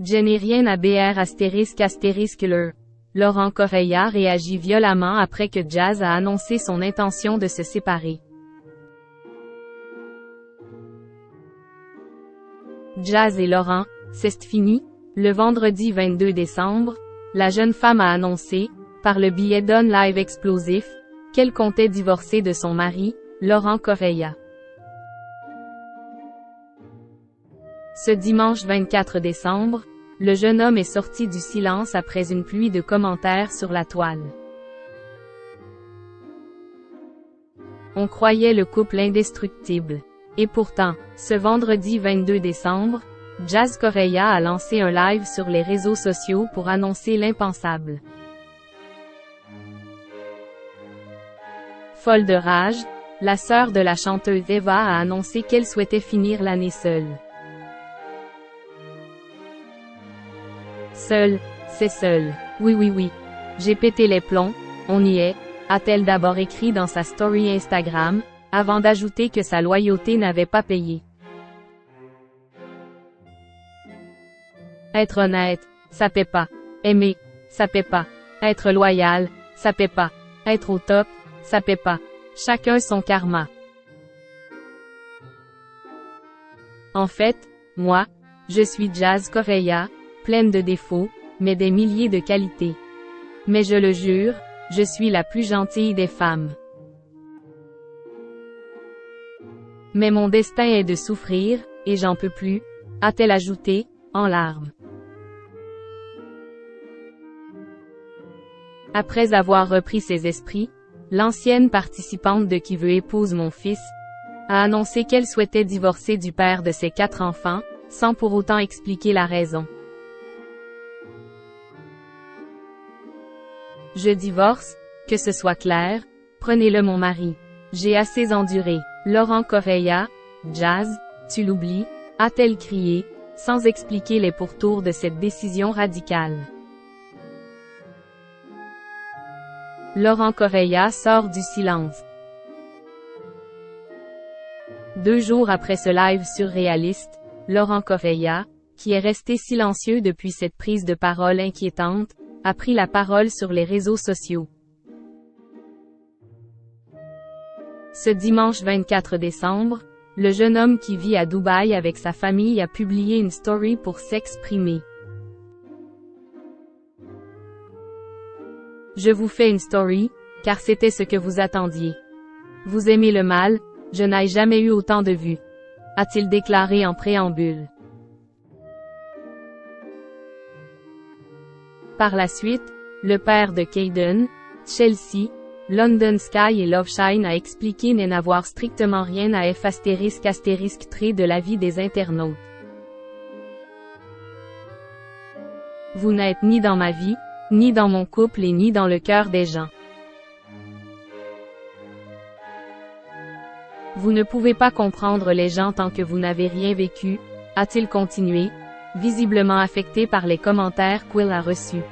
Je n'ai rien à BR ***. Laurent Correia réagit violemment après que Jazz a annoncé son intention de se séparer. Jazz et Laurent, c'est fini? Le vendredi 22 décembre, la jeune femme a annoncé, par le biais d'un live explosif, qu'elle comptait divorcer de son mari, Laurent Correia. Ce dimanche 24 décembre, le jeune homme est sorti du silence après une pluie de commentaires sur la toile. On croyait le couple indestructible. Et pourtant, ce vendredi 22 décembre, Jazz Correia a lancé un live sur les réseaux sociaux pour annoncer l'impensable. Folle de rage, la sœur de la chanteuse Eva a annoncé qu'elle souhaitait finir l'année seule. Seul, c'est seul. Oui. J'ai pété les plombs, on y est, a-t-elle d'abord écrit dans sa story Instagram, avant d'ajouter que sa loyauté n'avait pas payé. Être honnête, ça paie pas. Aimer, ça paie pas. Être loyal, ça paie pas. Être au top, ça paie pas. Chacun son karma. En fait, moi, je suis Jazz Correia, pleine de défauts, mais des milliers de qualités. Mais je le jure, je suis la plus gentille des femmes. Mais mon destin est de souffrir, et j'en peux plus, a-t-elle ajouté, en larmes. Après avoir repris ses esprits, l'ancienne participante de Qui veut épouse mon fils, a annoncé qu'elle souhaitait divorcer du père de ses 4 enfants, sans pour autant expliquer la raison. Je divorce, que ce soit clair, prenez-le mon mari. J'ai assez enduré. Laurent Correia, Jazz, tu l'oublies, a-t-elle crié, sans expliquer les pourtours de cette décision radicale. Laurent Correia sort du silence. 2 jours après ce live surréaliste, Laurent Correia, qui est resté silencieux depuis cette prise de parole inquiétante, a pris la parole sur les réseaux sociaux. Ce dimanche 24 décembre, le jeune homme qui vit à Dubaï avec sa famille a publié une story pour s'exprimer. Je vous fais une story, car c'était ce que vous attendiez. Vous aimez le mal, je n'ai jamais eu autant de vues, a-t-il déclaré en préambule. Par la suite, le père de Kayden, Chelsea, London Sky et Love Shine a expliqué n'avoir strictement rien à F*** trait de la vie des internautes. Vous n'êtes ni dans ma vie, ni dans mon couple et ni dans le cœur des gens. Vous ne pouvez pas comprendre les gens tant que vous n'avez rien vécu, a-t-il continué, visiblement affecté par les commentaires qu'il a reçus.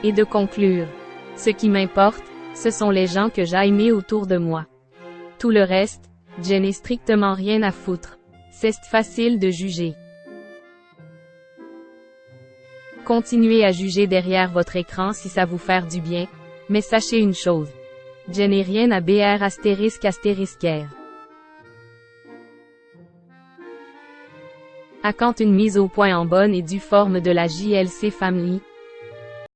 Et de conclure. Ce qui m'importe, ce sont les gens que j'ai aimés autour de moi. Tout le reste, je n'ai strictement rien à foutre. C'est facile de juger. Continuez à juger derrière votre écran si ça vous fait du bien, mais sachez une chose. Je n'ai rien à BR ***. À quand une mise au point en bonne et due forme de la JLC Family?